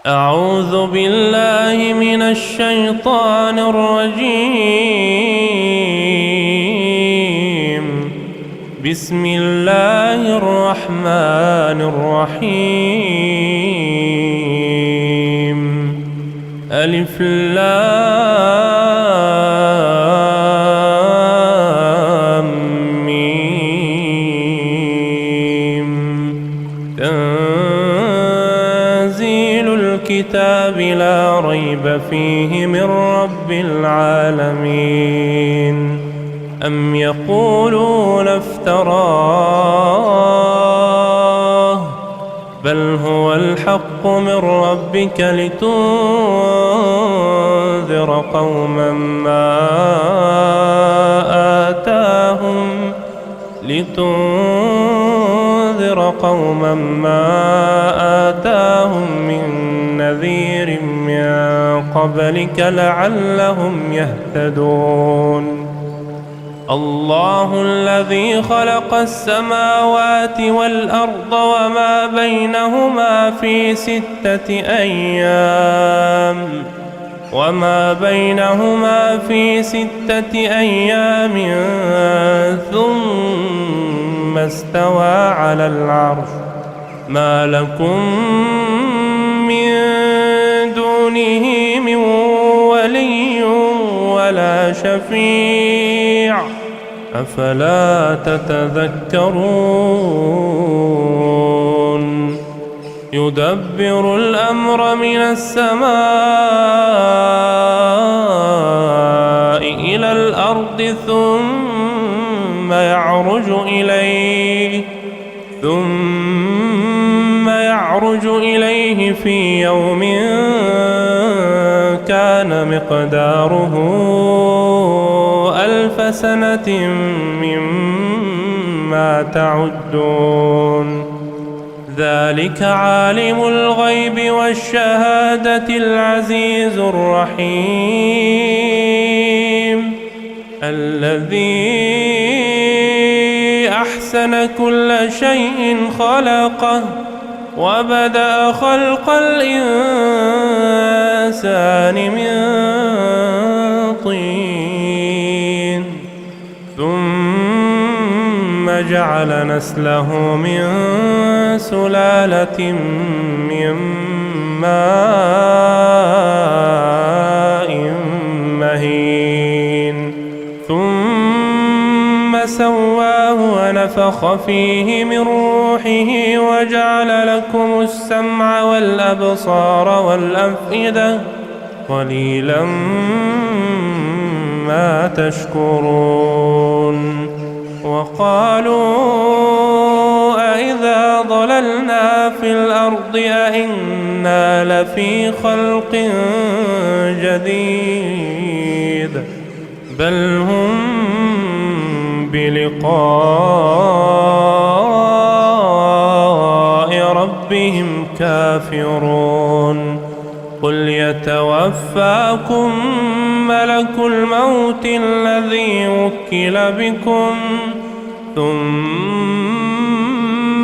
أعوذ بالله من الشيطان الرجيم. بسم الله الرحمن الرحيم. ألف لام ميم. تنزيل الكتاب لا ريب فيه من رب العالمين. أم يقولون افتراه بل هو الحق من ربك لتنذر قوما ما آتاهم من نذير من قبلك لعلهم يهتدون. الله الذي خلق السماوات والأرض وما بينهما في 6 أيام ثم استوى على العرش. ما لكم من دونه من ولي ولا شفيع أفلا تتذكرون. يدبر الأمر من السماء إلى الأرض ثم يعرج إليه في يوم كان مقداره 1000 سنة مما تعدون. ذلك عالم الغيب والشهادة العزيز الرحيم. الذي أحسن كل شيء خلقه وبدأ خلق الإنسان من طين ثم جعل نسله من سلالة من ماء مهين ثم سواه ونفخ فيه من روحه وجعل لكم السمع والأبصار والأفئدة قليلا ما تشكرون. وقالوا أإذا ضللنا في الأرض أإنا لفي خلق جديد بل هم بلقاء ربهم كافرون. قل يتوفاكم ملك الموت الذي وكل بكم ثم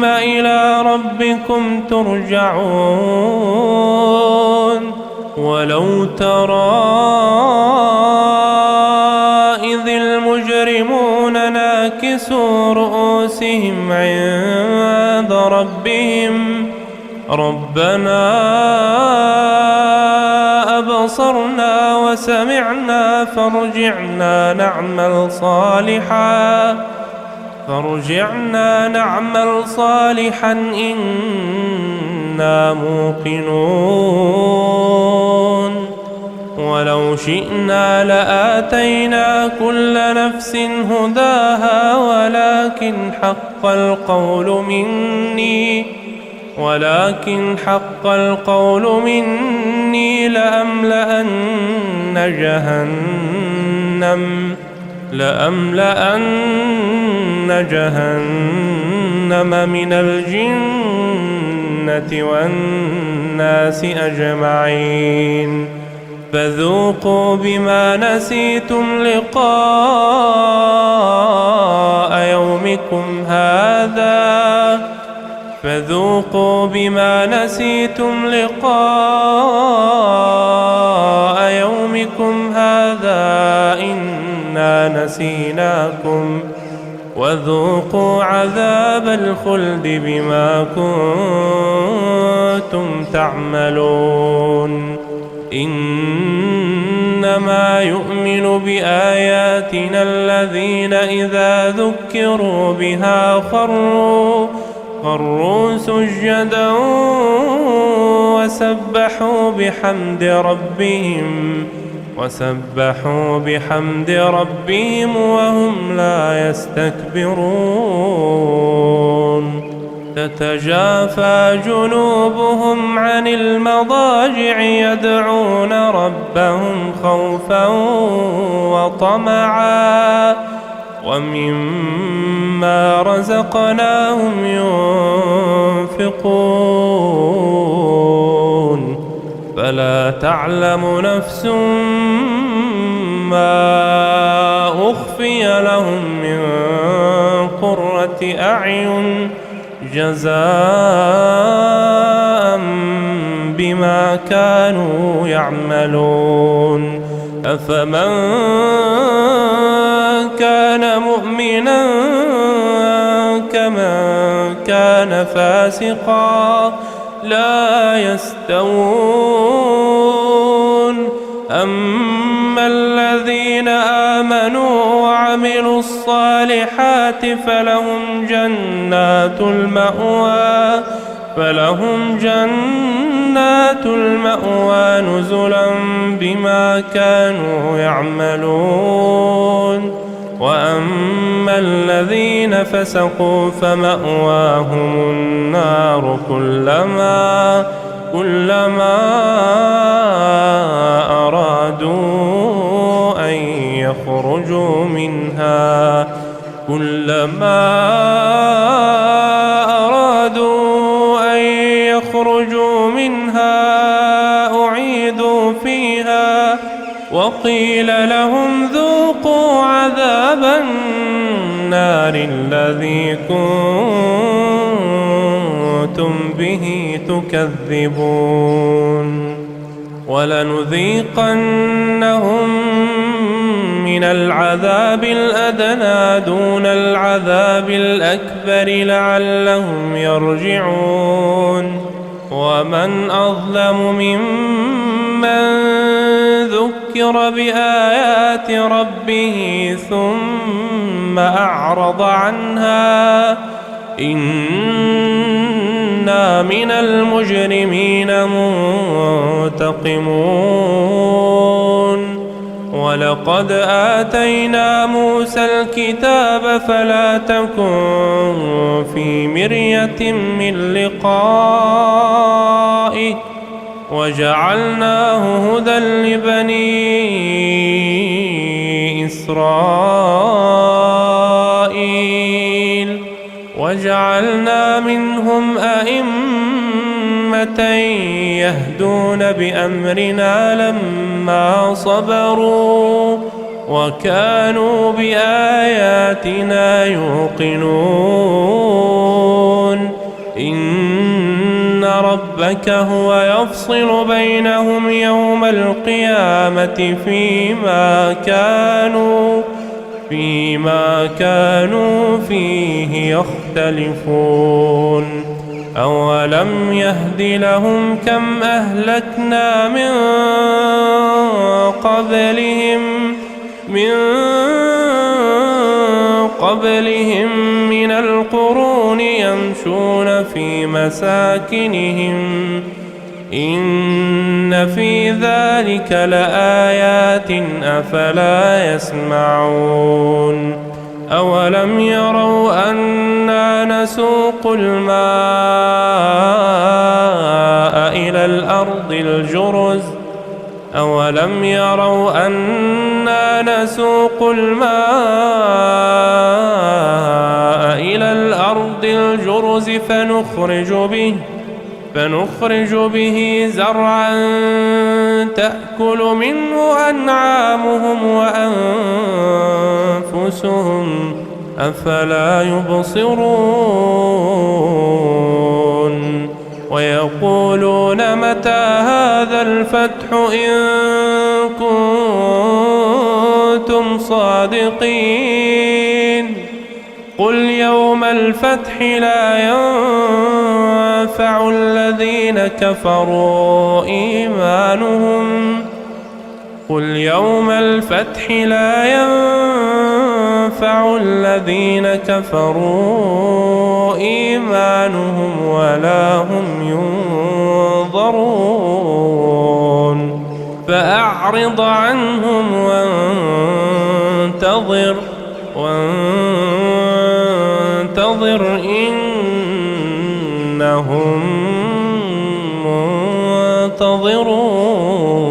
إلى ربكم ترجعون. ولو ترى إذ المجرمون ناكسوا رؤوسهم عند ربهم ربنا أبصرنا وسمعنا فارجعنا نعمل صالحا إنا موقنون. ولو شئنا لآتينا كل نفس هداها ولكن حق القول مني لأملأن جهنم من الجنة والناس أجمعين. فذوقوا بما نسيتم لقاء يومكم هذا فذوقوا بما نسيتم لقاء يومكم هذا إنا نسيناكم وذوقوا عذاب الخلد بما كنتم تعملون إنما يؤمن بآياتنا الذين إذا ذكروا بها خروا سجدا وسبحوا بحمد ربهم وهم لا يستكبرون تتجافى جنوبهم عن المضاجع يدعون ربهم خوفا وطمعا ومما رزقناهم ينفقون فلا تعلم نفس ما أخفي لهم من قرة أعين جزاء بما كانوا يعملون أفمن كان مؤمنا كمن كان فاسقا لا يستوون أما الذين آمنوا وعملوا الصالحات فلهم جنات المأوى نزلا بما كانوا يعملون وأما الذين فسقوا فمأواهم النار كلما أرادوا أن يخرجوا منها أعيدوا فيها وقيل لهم ذوقوا عذاب النار الذي كنتم به تكذبون ولنذيقنهم من العذاب الأدنى دون العذاب الأكبر لعلهم يرجعون ومن أظلم ممن ذكر بآيات ربه ثم أعرض عنها إنا من المجرمين منتقمون ولقد آتينا موسى الكتاب فلا تكن في مرية من لقائه وجعلناه هدى لبني إسرائيل وجعلنا منهم أئمة يهدون بأمرنا لما صبروا وكانوا بآياتنا يوقنون إن ربك هو يفصل بينهم يوم القيامة فيما كانوا فيه يختلفون أولم يهد لهم كم أهلكنا من قبلهم من القرون يمشون في مساكنهم إن في ذلك لآيات أفلا يسمعون أولم يروا أنا نسوق الماء إلى الأرض الجرز فنخرج به زرعا تأكل منه أنعامهم وأنفسهم أفلا يبصرون ويقولون متى هذا الفتح إن كنتم صادقين قل يوم الفتح لا ينفع الذين كفروا إيمانهم قل يوم الفتح لا ينفع الذين كفروا إيمانهم ولا هم ينظرون فأعرض عنهم وانتظر إنهم منتظرون.